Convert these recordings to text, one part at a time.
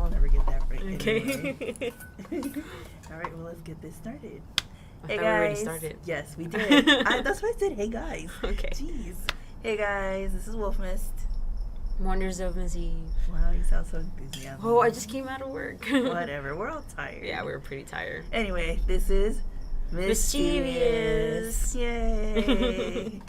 I'll never get that right. Okay. Anyway. All right, well, let's get this started. Hey guys. We already started. Yes, we did. That's why I said, hey guys. Okay. Jeez. Hey guys, this is Wolf Mist. Wonders of Miss Eve. Wow, you sound so enthusiastic. Oh, I just came out of work. Whatever, we're all tired. Yeah, we were pretty tired. Anyway, this is Mischievous. Yay.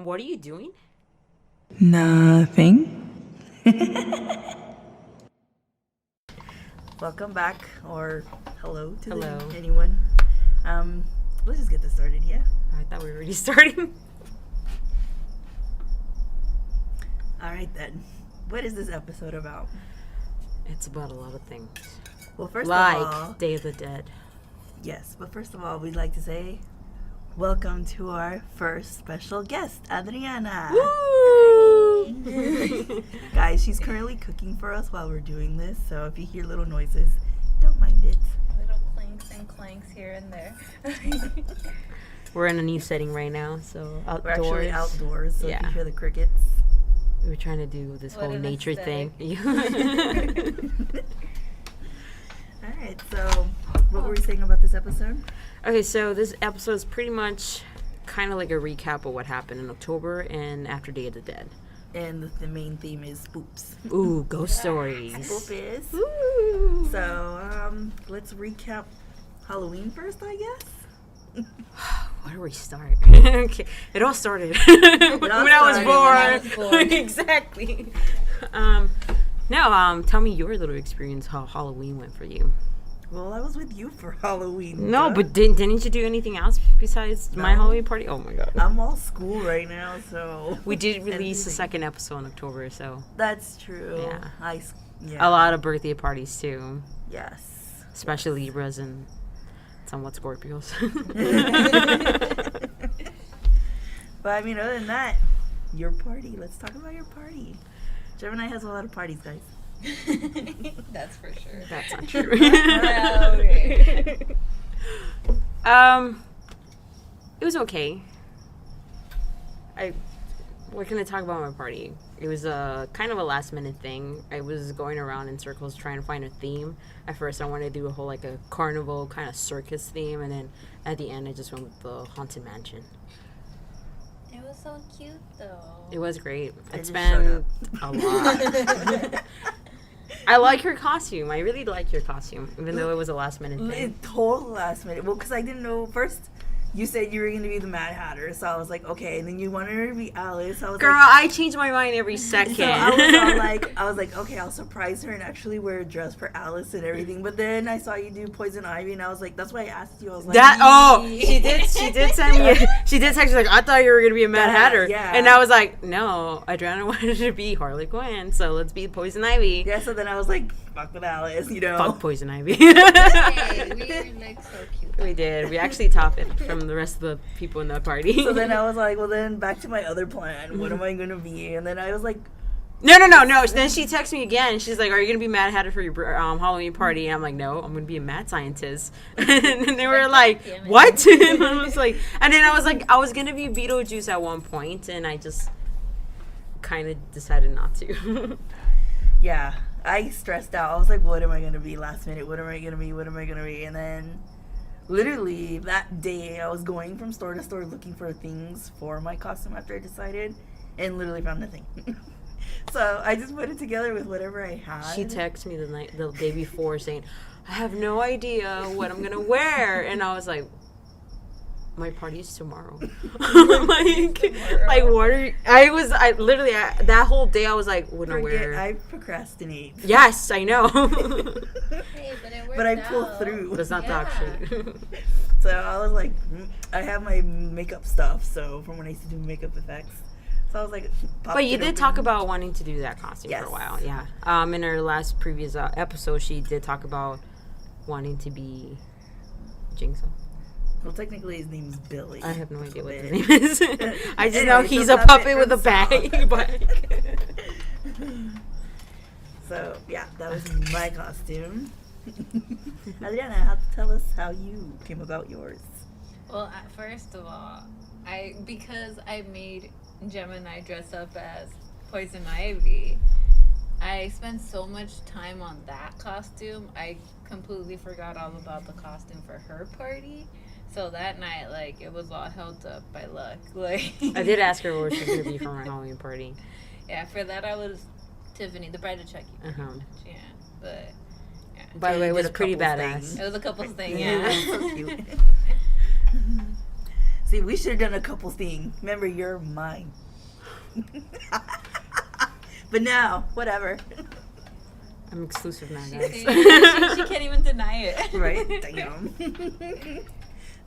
What are you doing? Nothing. Welcome back, or hello to anyone. Let's just get this started, yeah? I thought we were already starting. Alright then. What is this episode about? It's about a lot of things. Well, first like of all... Day of the Dead. Yes, but first of all, we'd like to say... welcome to our first special guest, Adriana. Woo! Guys, she's currently cooking for us while we're doing this, so if you hear little noises, don't mind it. Little clinks and clanks here and there. We're in a new setting right now, so outdoors. We're actually outdoors, so if you hear the crickets. We're trying to do this whole nature thing. Alright, so what were we saying about this episode? Okay, so this episode is pretty much kind of like a recap of what happened in October and after Day of the Dead. And the main theme is spoops. Ooh, ghost stories. Spoopers. Ooh. So, let's recap Halloween first, I guess. Where do we start? Okay, it all started when I was born. Exactly. Now, tell me your little experience, how Halloween went for you. Well, I was with you for Halloween. No, but didn't you do anything else besides my Halloween party? Oh my god. I'm all school right now, so... We did release the second episode in October, so... That's true. Yeah. A lot of birthday parties, too. Yes. Especially Libras and somewhat Scorpios. But, I mean, other than that, your party. Let's talk about your party. Gemini has a lot of parties, guys. That's for sure. That's not true. It was okay. What can I talk about my party? It was a kind of a last minute thing. I was going around in circles trying to find a theme. At first I wanted to do a whole like a carnival kind of circus theme, and then at the end I just went with the Haunted Mansion. It was so cute though. It was great. It's been a lot. I like her costume. I really like your costume, even though it was a last minute thing. Total last minute. Well, because I didn't know first. You said you were going to be the Mad Hatter, so I was like, okay. And then you wanted her to be Alice. I was Girl, I change my mind every second. So I was like, okay, I'll surprise her and actually wear a dress for Alice and everything. But then I saw you do Poison Ivy, and I was like, that's why I asked you. I was like, she did send me. She did text me like, I thought you were gonna be a Mad Hatter, and I was like, no, Adriana wanted to be Harley Quinn, so let's be Poison Ivy. Yeah. So then I was like, fuck with Alice, you know. Fuck Poison Ivy. Hey, we were like so cute. We did. We actually topped it from the rest of the people in the party. So then I was like, well, then back to my other plan. What am I going to be? And then I was like... No. Then she texted me again. She's like, are you going to be Mad Hatter for your Halloween party? And I'm like, no, I'm going to be a mad scientist. And they were like, what? And I was like... And then I was like, I was going to be Beetlejuice at one point, and I just kind of decided not to. Yeah. I stressed out. I was like, what am I going to be last minute? What am I going to be? What am I going to be? And then... literally that day I was going from store to store looking for things for my costume after I decided, and literally found nothing. So I just put it together with whatever I had. She texted me the day before saying, I have no idea what I'm gonna wear, and I was like, my party is tomorrow. like what are you, I literally that whole day I was like, I procrastinate. Yes, I know. Hey, but I pull through. That's not the option. So I was like, I have my makeup stuff, so from when I used to do makeup effects. So I was like, But you did talk about wanting to do that costume Yes. for a while, yeah. In our last previous episode, she did talk about wanting to be Jigsaw. Well, technically his name's Billy. I have no idea what his But- name is. I just know Anyway, he's so a puppet with a from bag. Saw. But So yeah, that was my costume. Adriana, have to tell us how you came about yours. Well, first of all, because I made Gemini dress up as Poison Ivy, I spent so much time on that costume, I completely forgot all about the costume for her party. So that night, like, it was all held up by luck. Like, I did ask her what she was going to be for my Halloween party. Yeah, for that I was Tiffany, the bride of Chucky. Uh-huh. Yeah, but yeah. By the way, it was Did a pretty couple badass. things. It was a couple's thing, Yeah, yeah. so cute. See, we should have done a couple thing. Remember, you're mine. But now, whatever. I'm exclusive now, She, guys. she can't even deny it. Right? Damn.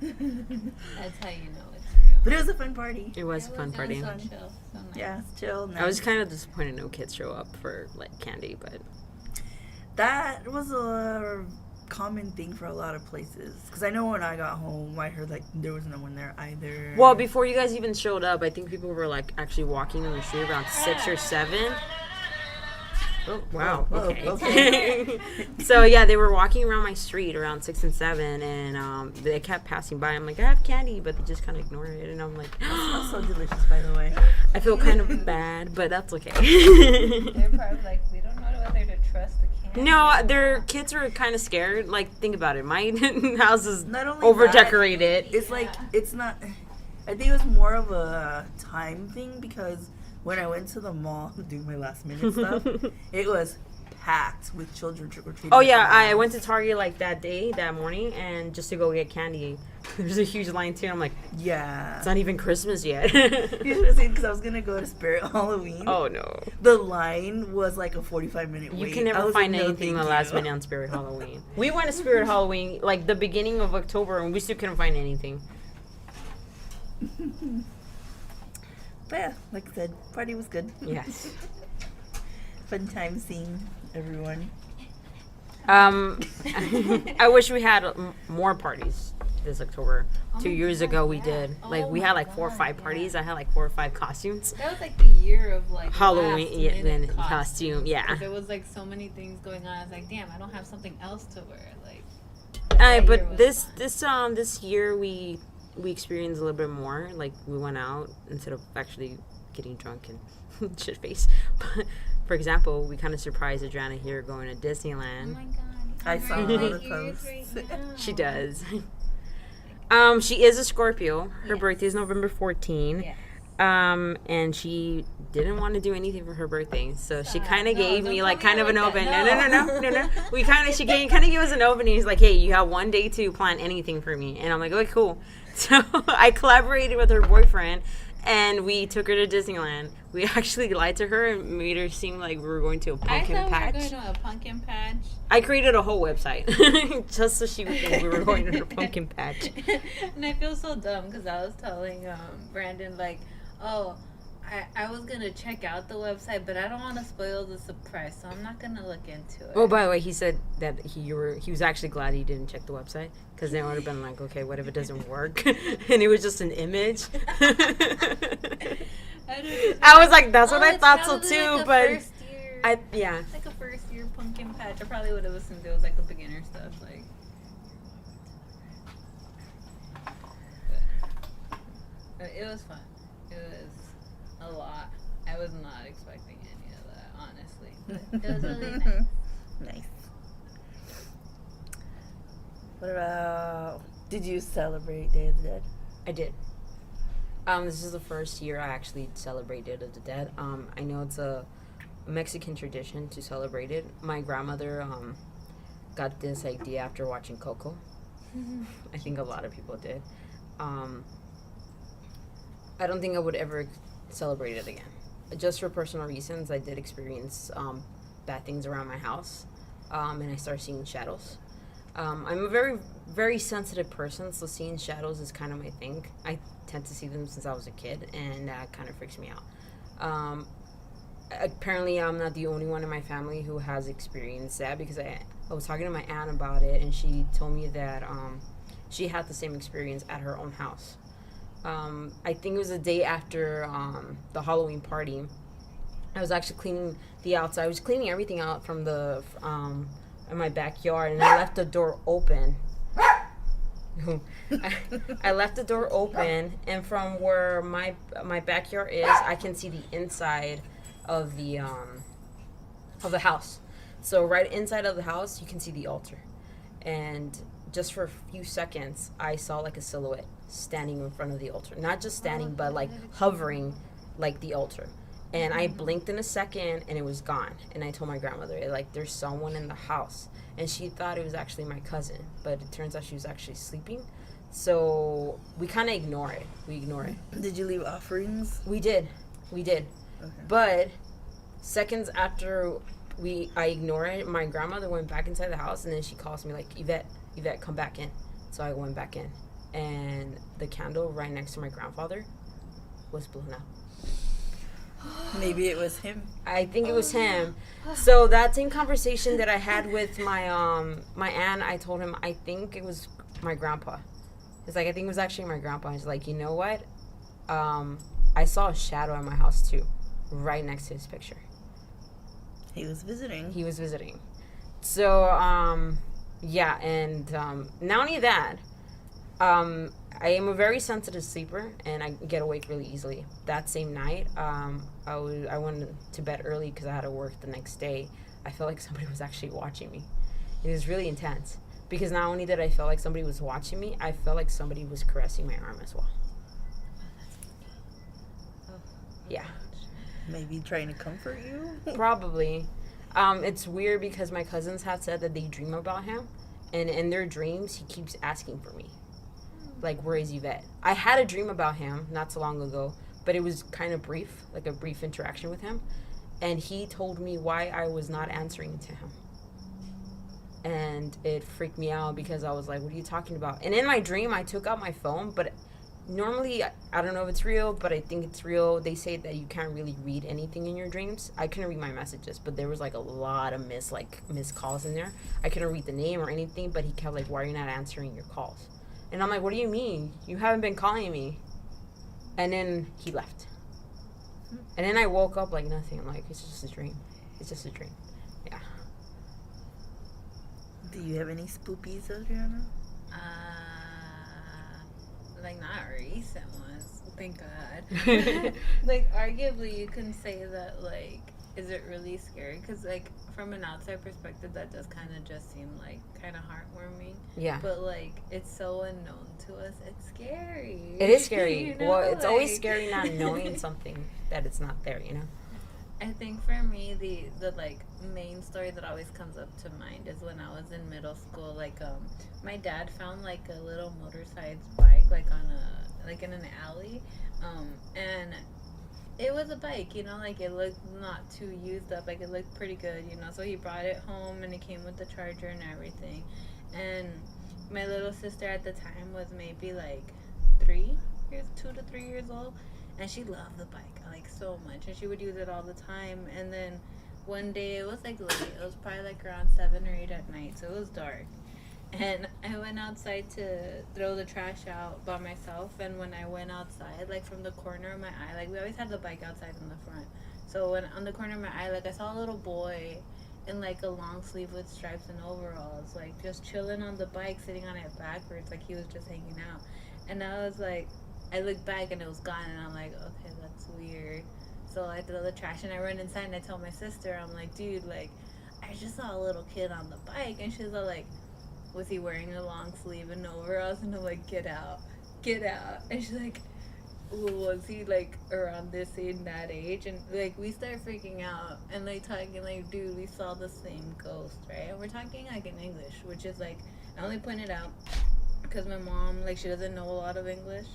That's how you know it's real. But it was a fun party. It was a fun It party. was so chill, so nice. Yeah, it's chill. I was kind of disappointed no kids show up for like candy, but That was a common thing for a lot of places. Because I know when I got home, I heard like there was no one there either. well, before you guys even showed up, I think people were like actually walking on the street around 6 or 7. Oh wow! Whoa, Okay. okay. So yeah, they were walking around my street around 6 and 7, and they kept passing by. I'm like, I have candy, but they just kind of ignore it, and I'm like, Smells so delicious, by the way. I feel kind of bad, but that's okay. They're probably like, we don't know whether to trust the candy. No, their kids were kind of scared. Like, think about it. My house is Not only over that, decorated. It's like it's not. I think it was more of a time thing because when I went to the mall to do my last minute stuff, it was packed with children trick or treating. Oh yeah, I went to Target like that morning, and just to go get candy. There's a huge line too. I'm like, Yeah. it's not even Christmas yet. You should have seen because I was gonna go to Spirit Halloween. Oh no. The line was like a 45-minute wait. You can I never was find like, no, anything in the thank last you. minute on Spirit Halloween. We went to Spirit Halloween like the beginning of October, and we still couldn't find anything. But yeah, like I said, party was good. Yes. Fun time seeing everyone. I wish we had more parties this October. Oh 2 my years God, ago we yeah. did. Like Oh we my had like 4 or God, 5 yeah. parties. I had like 4 or 5 costumes. That was like the year of like Halloween, last yeah, minute then costume, yeah. 'Cause there was like so many things going on. I was like, damn, I don't have something else to wear. Like, that year But was this year we experienced a little bit more. Like we went out instead of actually getting drunk and shit face. But for example, we kind of surprised Adriana here going to Oh Disneyland. my god. I saw I'm all like the years posts. right now. She does. She is a Scorpio. Her Yes. birthday is November 14. Yes. And she didn't want to do anything for her birthday, so she Stop. kind of No, gave don't me tell like me kind of like an that. open. No. No. We kind of gave us an opening. He's like, hey, you have one day to plan anything for me, and I'm like, okay, cool. So I collaborated with her boyfriend, and we took her to Disneyland. We actually lied to her and made her seem like we were going to a I pumpkin thought patch. we were going to a pumpkin patch. I created a whole website just so she would think we were going to a pumpkin patch. And I feel so dumb because I was telling Brandon, like, oh, I was going to check out the website, but I don't want to spoil the surprise, so I'm not going to look into it. Oh, by the way, he said that he was actually glad he didn't check the website because then it would have been like, okay, what if it doesn't work? And it was just an image. I was like, that's what I it's thought so probably too, like a but first year, yeah. it's like a first year pumpkin patch. I probably would have listened to it. It was like the beginner stuff, like. But it was fun. It was a lot. I was not expecting any of that, honestly. But it was really nice. Nice. What about? Did you celebrate Day of the Dead? I did. This is the first year I actually celebrated Day of the Dead. I know it's a Mexican tradition to celebrate it. My grandmother got this idea after watching Coco. I think a lot of people did. I don't think I would ever celebrate it again. Just for personal reasons, I did experience bad things around my house, and I started seeing shadows. I'm a very, very sensitive person, so seeing shadows is kind of my thing. I tend to see them since I was a kid, and that kind of freaks me out. Apparently, I'm not the only one in my family who has experienced that, because I was talking to my aunt about it, and she told me that she had the same experience at her own house. I think it was the day after the Halloween party. I was actually cleaning the outside. I was cleaning everything out from the in my backyard, and I left the door open. I left the door open, and from where my backyard is, I can see the inside of the house. So right inside of the house, you can see the altar, and just for a few seconds, I saw like a silhouette standing in front of the altar. Not just standing, but like hovering, like the altar. And I blinked in a second, and it was gone. And I told my grandmother, like, there's someone in the house. And she thought it was actually my cousin, but it turns out she was actually sleeping. So we kind of ignore it. We ignore it. Did you leave offerings? We did. Okay. But seconds after I ignored it, my grandmother went back inside the house, and then she calls me like, Yvette, come back in. So I went back in, and the candle right next to my grandfather was blown out. Maybe it was him. I think it was him. So that same conversation that I had with my my aunt, I told him I think it was my grandpa. It's like, I think it was actually my grandpa. He's like, you know what? I saw a shadow in my house too, right next to his picture. He was visiting. So yeah, and not only that, I am a very sensitive sleeper, and I get awake really easily. That same night, I went to bed early because I had to work the next day. I felt like somebody was actually watching me. It was really intense, because not only did I feel like somebody was watching me, I felt like somebody was caressing my arm as well. Yeah. Maybe trying to comfort you? Probably. It's weird because my cousins have said that they dream about him, and in their dreams, he keeps asking for me. Like, where is Yvette? I had a dream about him not so long ago, but it was kind of brief, like a brief interaction with him. And he told me why I was not answering to him. And it freaked me out, because I was like, what are you talking about? And in my dream, I took out my phone, but normally, I don't know if it's real, but I think it's real. They say that you can't really read anything in your dreams. I couldn't read my messages, but there was like a lot of missed calls in there. I couldn't read the name or anything, but he kept like, why are you not answering your calls? And I'm like, what do you mean? You haven't been calling me. And then he left. And then I woke up like nothing. I'm like, it's just a dream. It's just a dream. Yeah. Do you have any spoopies, Adriana? Like, not recent ones, thank God. Like, arguably, you can say that, like, is it really scary? Because, like, from an outside perspective, that does kind of just seem, like, kind of heartwarming. Yeah. But, like, it's so unknown to us. It's scary. It is scary. You know? Well, it's always Like- scary not knowing something that it's not there, you know? I think for me, the like main story that always comes up to mind is when I was in middle school. Like, my dad found like a little motorcycle bike, like in an alley, and it was a bike, you know, like it looked not too used up, like it looked pretty good, you know. So he brought it home, and it came with the charger and everything. And my little sister at the time was maybe like 2 to 3 years old. And she loved the bike, like, so much. And she would use it all the time. And then one day, it was, like, late. It was probably, like, around 7 or 8 at night. So it was dark. And I went outside to throw the trash out by myself. And when I went outside, like, from the corner of my eye, like, we always had the bike outside in the front. So when on the corner of my eye, like, I saw a little boy in, like, a long sleeve with stripes and overalls, like, just chilling on the bike, sitting on it backwards, like he was just hanging out. And I was, like... I looked back and it was gone, and I'm like, okay, that's weird. So I throw the trash and I run inside and I tell my sister, I'm like, dude, like, I just saw a little kid on the bike. And she's all like, was he wearing a long sleeve and overalls? And I'm like, get out. And she's like, well, was he like around this age, that age? And like, we start freaking out and like talking like, dude, we saw the same ghost, right? And we're talking like in English, which is like, I only pointed out because my mom, like, she doesn't know a lot of English.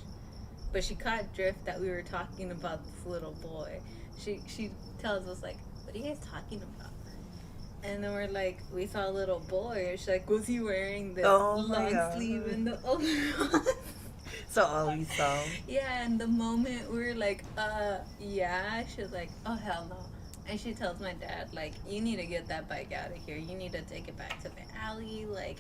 But she caught drift that we were talking about this little boy. She tells us, like, what are you guys talking about? And then we're like, we saw a little boy. And she's like, was he wearing the long sleeve and the overalls? So all we saw. Yeah, and the moment we were like, yeah, she was like, oh, hell no. And she tells my dad, like, you need to get that bike out of here. You need to take it back to the alley. Like,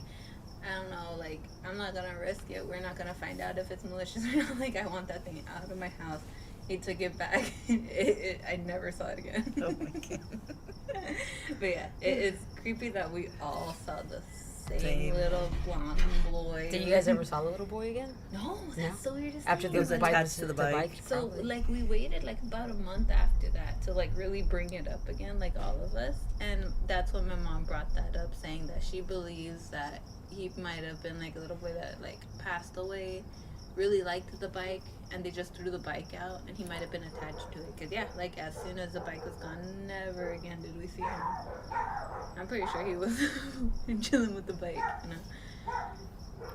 I don't know, like, I'm not going to risk it. We're not going to find out if it's malicious or not. Like, I want that thing out of my house. He took it back. I never saw it again. Oh my God. But yeah, it's creepy that we all saw the same Same. little blonde boy. Did you guys ever saw the little boy again? No, that's No? the weirdest After thing. the was bike attached to the bike. So, probably. like, we waited, like, about a month after that to, like, really bring it up again, like, all of us. And that's when my mom brought that up, saying that she believes that he might have been, like, a little boy that, like, passed away, really liked the bike, and they just threw the bike out, and he might have been attached to it. Because, yeah, like, as soon as the bike was gone, never again did we see him. I'm pretty sure he was chilling with the bike, you know.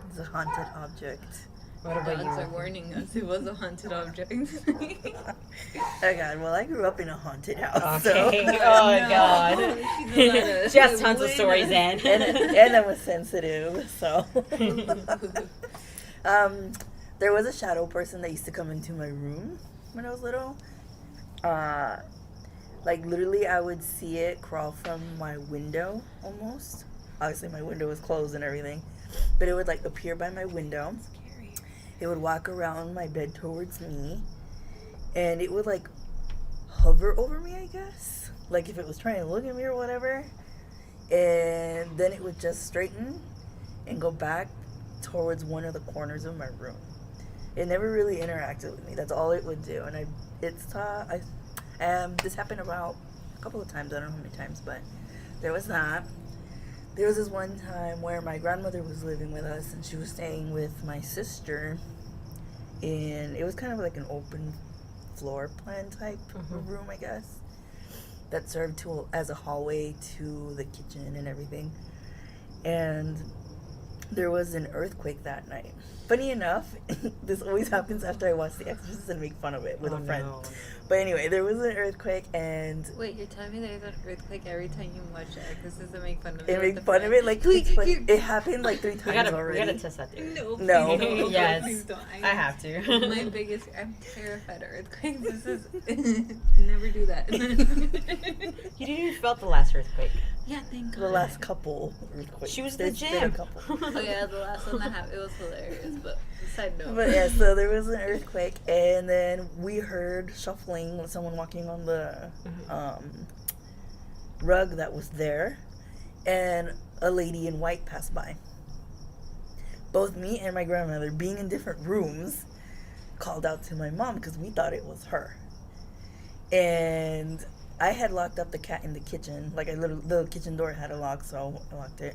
It's a haunted object. What about Dogs you? are warning us it was a haunted object. Oh God, well I grew up in a haunted house, Okay. so Oh No, God. she's a lot of- She has tons of stories in. and I was sensitive, so there was a shadow person that used to come into my room when I was little. Like literally I would see it crawl from my window almost. Obviously my window was closed and everything. But it would like appear by my window. Scary. It would walk around my bed towards me, and it would like hover over me, I guess. Like if it was trying to look at me or whatever. And then it would just straighten and go back towards one of the corners of my room. It never really interacted with me. That's all it would do. And this happened about a couple of times. I don't know how many times, but there was that. There was this one time where my grandmother was living with us and she was staying with my sister, and it was kind of like an open floor plan type of room, I guess, that served as a hallway to the kitchen and everything. And there was an earthquake that night. Funny enough, this always happens after I watch The Exorcist and make fun of it with a friend. No. But anyway, there was an earthquake, and Wait, you're telling me there's an earthquake every time you watch it? This is to make fun of it. it with made the fun of friend. it. Like it happened like 3 times We already. gotta test that theory. No. No. please don't. Yes. Please don't. I have to. My biggest. I'm terrified of earthquakes. This is. Never do that. You didn't even felt the last earthquake. Yeah, thank God. The last couple earthquakes. She was at the There's been a gym. couple. Oh yeah, the last one that happened. It was hilarious, but side note. But yeah, so there was an earthquake, and then we heard shuffling with someone walking on the rug that was there, and a lady in white passed by. Both me and my grandmother, being in different rooms, called out to my mom because we thought it was her. And I had locked up the cat in the kitchen. Like the kitchen door had a lock, so I locked it.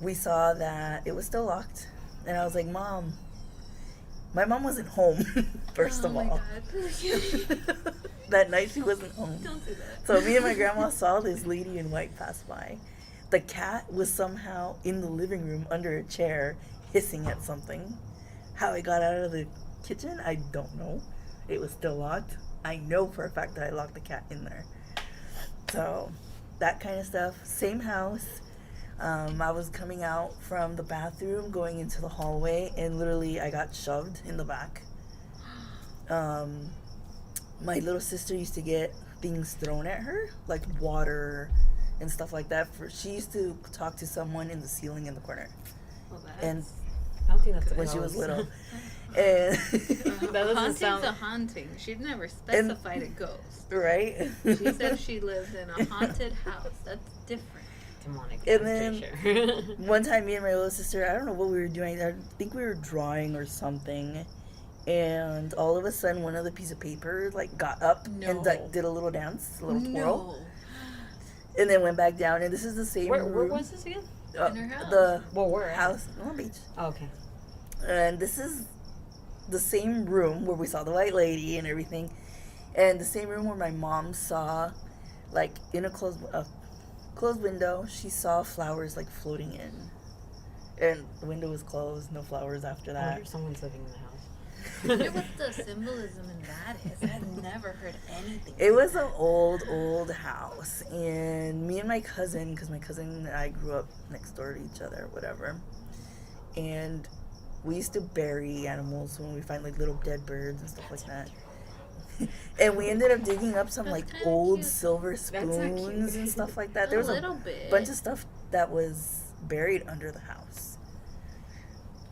We saw that it was still locked, and I was like, "Mom." My mom wasn't home, first Oh of my all. God. That night she wasn't home. Don't do that. So me and my grandma saw this lady in white pass by. The cat was somehow in the living room under a chair, hissing at something. How it got out of the kitchen, I don't know. It was still locked. I know for a fact that I locked the cat in there. So, that kind of stuff. Same house. I was coming out from the bathroom, going into the hallway, and literally I got shoved in the back. My little sister used to get things thrown at her, like water and stuff like that. She used to talk to someone in the ceiling in the corner. Well, And I don't think that's when she was little. And That doesn't haunting's sound- a haunting. She'd never specified a ghost. right? She said she lives in a haunted house. That's different. demonic. And I'm then- pretty sure. One time, me and my little sister, I don't know what we were doing. I think we were drawing or something. And all of a sudden, one of the piece of paper like got up and No. like did a little dance, a little twirl, No. and then went back down. And this is the same where room. was this again? Uh, In her house. The Well, where? house, Long Beach. Oh, okay. And this is the same room where we saw the white lady and everything, and the same room where my mom saw, like in a closed window, she saw flowers like floating in, and the window was closed, no flowers after I that. wonder if someone's living in the house. I wonder what the symbolism in that is. I've never heard anything. It was an old house, and me and my cousin, because my cousin and I grew up next door to each other, whatever, and we used to bury animals when we find like little dead birds and stuff like that. And we ended up digging up some That's like kinda old cute. silver so cute. spoons and stuff like that. There was a a little bit. bunch of stuff that was buried under the house.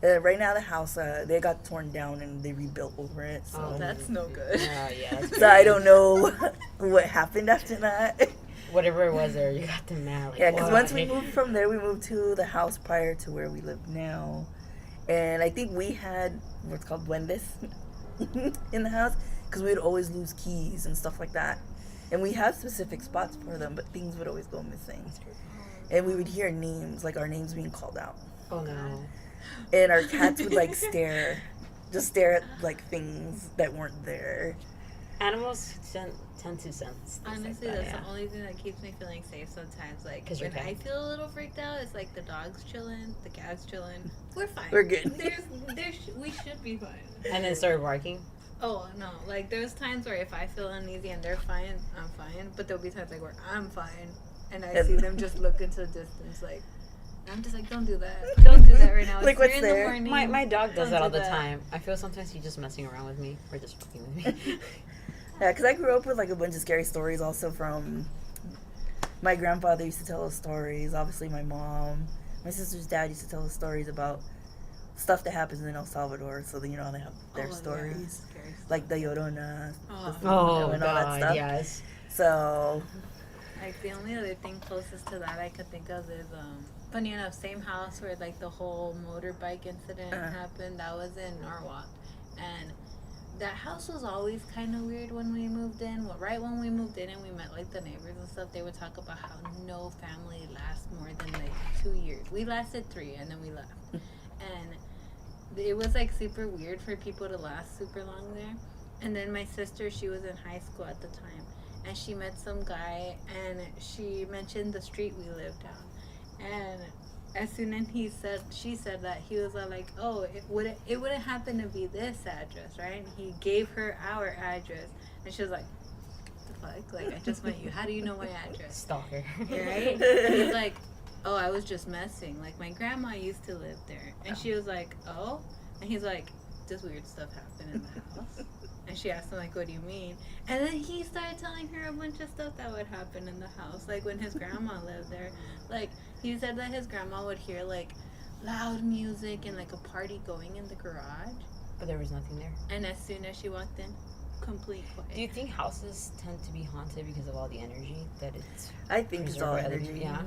Right now, the house they got torn down and they rebuilt over it. So, Oh, That's no good. Yeah. That's so I don't know what happened after that. Whatever it was there, you got them mad. Like, Yeah, because once we why? moved from there, we moved to the house prior to where we live now, and I think we had what's called duendes in the house because we would always lose keys and stuff like that, and we had specific spots for them, but things would always go missing, and we would hear names like our names being called out. Oh no. And our cats would like stare at like things that weren't there. Animals tend to sense. Honestly, like that, that's yeah. the only thing that keeps me feeling safe sometimes. Like, 'Cause you're when cat. I feel a little freaked out, it's like the dog's chilling, the cat's chilling. We're fine. We're good. We should be fine. And then started barking. Oh, no. Like, there's times where if I feel uneasy and they're fine, I'm fine. But there'll be times, like, where I'm fine. And I see them just look into the distance, like, I'm just like, don't do that. Don't do that right now. Like, It's what's 3 there? in the morning. My dog does Don't that do all the that. time. I feel sometimes he's just messing around with me or just fucking with me. Yeah, because I grew up with like a bunch of scary stories also from my grandfather used to tell us stories. Obviously, my mom, my sister's dad used to tell us stories about stuff that happens in El Salvador. So that, you know, they have their Oh, yeah. stories, Scary stuff. like the Llorona, Oh. the Oh and all that god, stuff. yes. So Like, the only other thing closest to that I could think of is, funny enough, same house where, like, the whole motorbike incident happened. That was in Norwalk. And that house was always kind of weird when we moved in. Well, right when we moved in and we met, like, the neighbors and stuff, they would talk about how no family lasts more than, like, 2 years. We lasted 3, and then we left. And it was, like, super weird for people to last super long there. And then my sister, she was in high school at the time. And she met some guy, and she mentioned the street we lived on. And as soon as she said that, he was like, "Oh, it wouldn't happen to be this address, right?" And he gave her our address, and she was like, "The fuck? Like, I just met you. How do you know my address?" Stalker. Right? He's like, "Oh, I was just messing. Like, my grandma used to live there." And she was like, "Oh," and he's like, "This weird stuff happened in the house." And she asked him, like, "What do you mean?" And then he started telling her a bunch of stuff that would happen in the house. Like, when his grandma lived there. Like, he said that his grandma would hear, like, loud music and, like, a party going in the garage. But there was nothing there. And as soon as she walked in, complete quiet. Do you think houses tend to be haunted because of all the energy that it's I think it's all preserved by other energy. people? Yeah.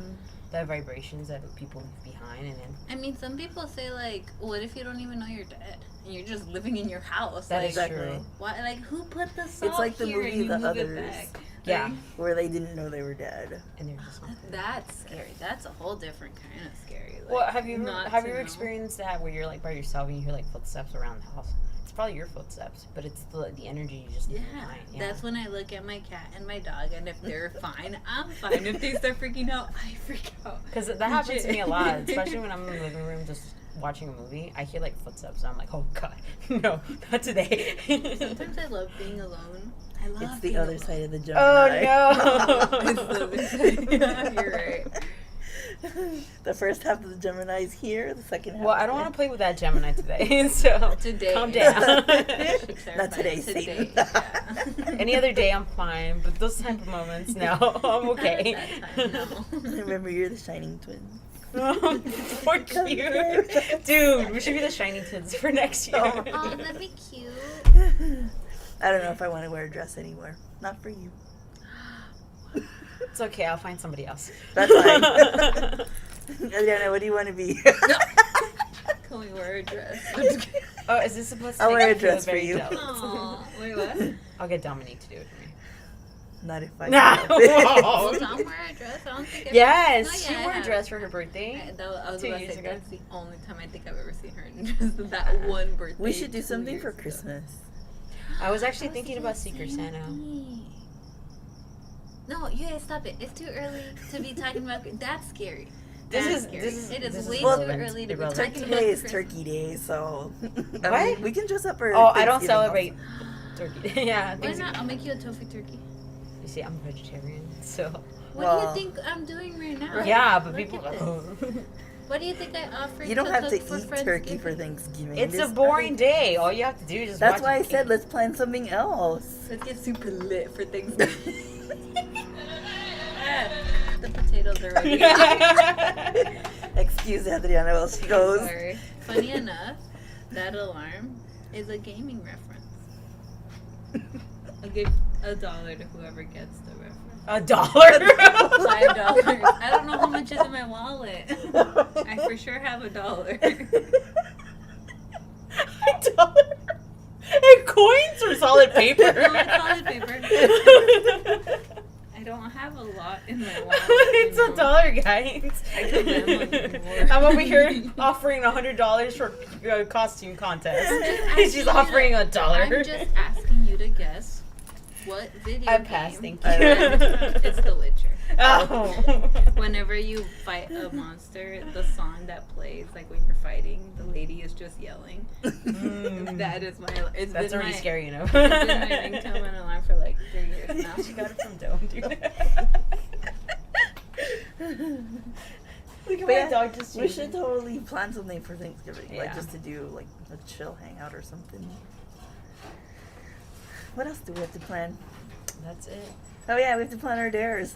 The vibrations that people leave behind and then I mean, some people say, like, what if you don't even know you're dead? And you're just living in your house? That like, is Exactly. true. why, like, who put the salt like the here movie and you The move it Others. back? Yeah. Like, where they didn't know they were dead. and they're just not there. that's scary. That's a whole different kind of scary. Like, Well, have you not ever to know. experienced that where you're like by yourself and you hear like footsteps around the house? It's probably your footsteps, but it's the energy you just leave Yeah, behind. that's when I look at my cat and my dog, and if they're fine, I'm fine. If they start freaking out, I freak out. Because that happens to me a lot, especially when I'm in the living room just watching a movie. I hear like footsteps, and I'm like, oh god, no, not today. Sometimes I love being alone. I love It's the being other alone. side of the Oh Gemini. It's no! the other side. You're right. The first half of the Gemini is here. The second half. Well, I don't want to play with that Gemini today, so Today. calm down. Not today, Today. Satan. Yeah. Any other day I'm fine, but those type of moments, no, I'm okay. Not at that time, no. Remember, you're the shining twin. Oh, poor cute. Dude, we should be the Shining Twins for next year. Oh. Oh, that'd be cute. I don't know if I want to wear a dress anymore. Not for you. It's okay, I'll find somebody else. That's fine. Adriana, what do you want to be? Can we wear a dress? Oh, is this supposed to I'll make wear me a dress feel for very you. jealous? Aw, wait, what? I'll get Dominique to do it for me. Not if I. Nah. Will Tom wear a dress? I don't think I've Yes, Not she yet, wore I a have. dress for her birthday. I was 2 about to years say ago. that's the only time I think I've ever seen her in just that one birthday. We should do 2 something years for ago. Christmas. I was actually thinking about Secret Santa. No, you guys stop it. It's too early to be talking about. That's scary. This That's is- scary. this is- It is this is way Well, too early to be irrelevant. talking Turkey about Day is Christmas. Turkey Day, so. I What? mean, we can dress up for. Oh, I don't Thanksgiving celebrate turkey. Yeah, Why Thanksgiving. not? I'll make you a tofu turkey. You see, I'm a vegetarian, so. What Well, do you think I'm doing right now? Yeah, but Look people. at this. What do you think I offered? You don't have to cook for eat turkey for Friendsgiving? Thanksgiving. It's a There's boring nothing- day. All you have to do is just That's watch why I it. said let's plan something else. Let's get super lit for Thanksgiving. The potatoes are ready. Excuse Adriana while she goes. Sorry. Funny enough, that alarm is a gaming reference. I'll give $1 to whoever gets the reference. $1. $5. I don't know how much is in my wallet. I for sure have $1. $1. In coins or solid paper? No, it's solid paper. I don't have a lot in my wallet. It's $1, guys. I could have more. I'm over here offering $100 for a costume contest. She's offering $1. I'm just asking you to guess what video I game. passed, thank you. It's The Witcher. Oh. Whenever you fight a monster, the song that plays, like when you're fighting, the lady is just yelling. That is my. It's That's been already my, scary, you know. It's been my ringtone and alarm for like 3 years now. She got it from Dome, dude. Look at But my yeah, dog just we chasing. should totally plan something for Thanksgiving, like Yeah. just to do like a chill hangout or something. What else do we have to plan? That's it. Oh yeah, we have to plan our dares.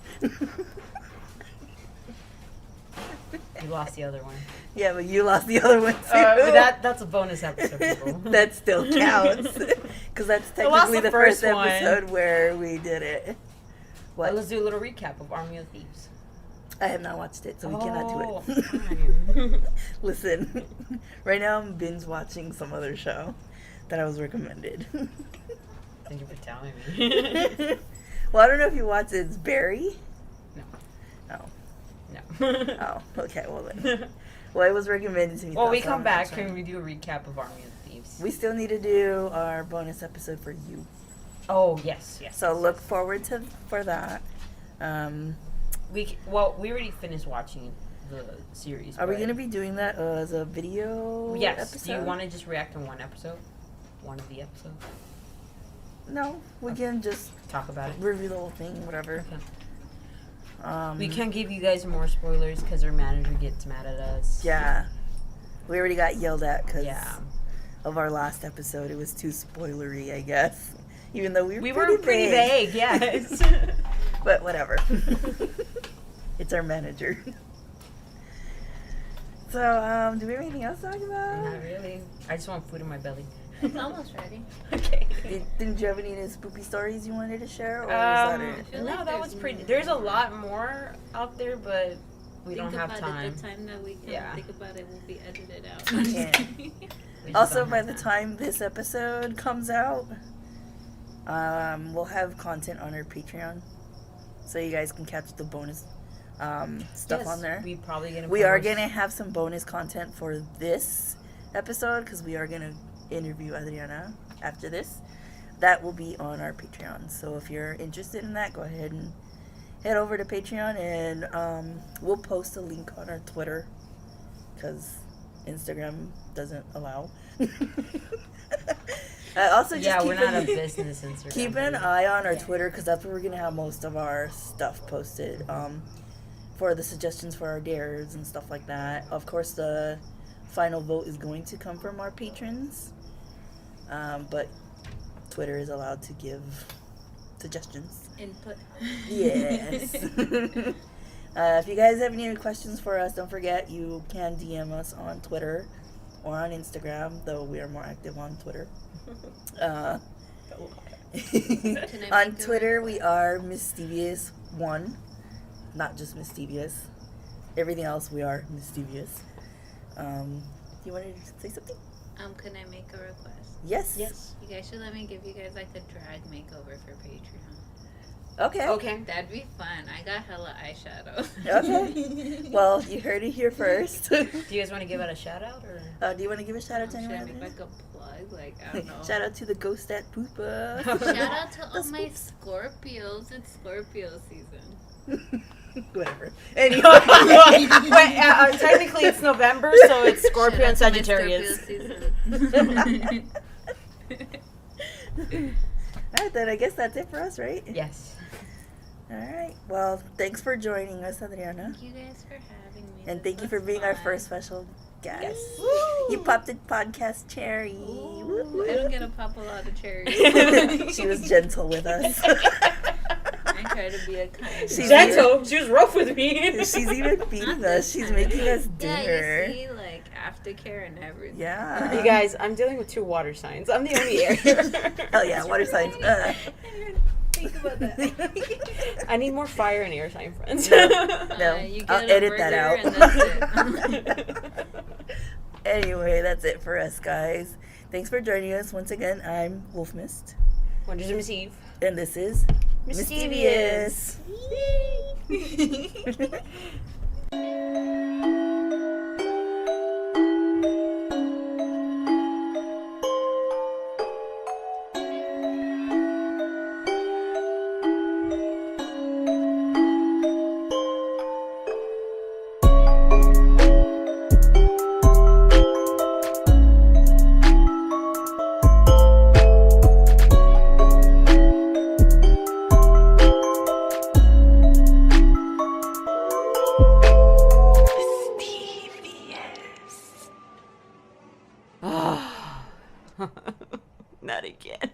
You lost the other one. Yeah, but you lost the other one too. But that's a bonus episode, people. That still counts because that's lost technically the the first first one. episode where we did it. Well, What? let's do a little recap of Army of Thieves. I have not watched it, so we cannot do Oh, it. fine. Listen, right now I'm binge watching some other show that I was recommended. Thank you for telling me. Well, I don't know if you watched it. It's Barry. No. Oh. No. Oh. Okay. Well then. Well, it was recommended to me. Well, we so come I'm back watching. and we do a recap of Army of Thieves. We still need to do our bonus episode for you. Oh, yes, yes. So look forward for that. We already finished watching the series. Are we but- gonna be doing that as a video? Yes. Episode? Do you want to just react on one episode? One of the episodes? No, we can just Talk about it? review the whole thing, whatever. Okay. We can't give you guys more spoilers because our manager gets mad at us. Yeah, we already got yelled at because Yeah. of our last episode. It was too spoilery, I guess. Even though We were pretty vague, yes. But whatever. It's our manager. So, do we have anything else to talk about? Not really. I just want food in my belly. It's almost ready. Okay. Didn't you have any spoopy stories you wanted to share, or is that it? feel No, like that was there's pretty. more. There's a lot more out there, but we don't have Think time. about it. The time that we can Yeah. think about it will be edited out. Yeah. We just Also, don't by have the time. time this episode comes out, we'll have content on our Patreon, so you guys can catch the bonus stuff Yes, on there. We probably gonna. We are post- gonna have some bonus content for this episode because we are gonna interview Adriana after this. That will be on our Patreon. So if you're interested in that, go ahead and head over to Patreon, and we'll post a link on our Twitter because Instagram doesn't allow. Also, just Yeah, keep we're not a an, business Instagram. keep an eye on our Twitter because that's where we're gonna have most of our stuff posted. For the suggestions for our dares and stuff like that. Of course, the final vote is going to come from our patrons, but Twitter is allowed to give suggestions. Input. Yes. If you guys have any questions for us, don't forget you can DM us on Twitter or on Instagram, though we are more active on Twitter. On Twitter, we are Misdevious1. Not just Misdevious. Everything else, we are Misdevious. You wanted to say something? Can I make a request? Yes. Yes. You guys should let me give you guys like a drag makeover for Patreon. Okay. Okay. That'd be fun. I got hella eyeshadow. Okay. Well, you heard it here first. Do you guys want to give out a shout out or? Do you want to give a shout out to Should I anyone? make like a plug? Like, I don't know. Shout out to the ghost at Poopa. Shout out to all The my spooks. Scorpios. It's Scorpio season. Whatever. Anyway. Wait, technically it's November, so it's Scorpio and Shout out to my Sagittarius. Scorpio season. Alright, then I guess that's it for us, right? Yes. All right. Well, thanks for joining us, Adriana. Thank you guys for having me. And This thank you for was being our fun. first special guest. Yes. You popped the podcast cherry. Ooh, I don't get to pop a lot of cherries. She was gentle with us. I try to be a kind. She's Gentle. She was rough with me. She's even feeding us. She's making us dinner. Yeah, you see, like aftercare and everything. Yeah. You guys, I'm dealing with 2 water signs. I'm the only air. Oh yeah, water signs. I didn't think about that. I need more fire and air sign friends. No. You get I'll a edit that burger out. and that's it. Anyway, that's it for us, guys. Thanks for joining us once again. I'm Wolf Mist, Wonders of Miss Eve. and this is Mischievous. Not again.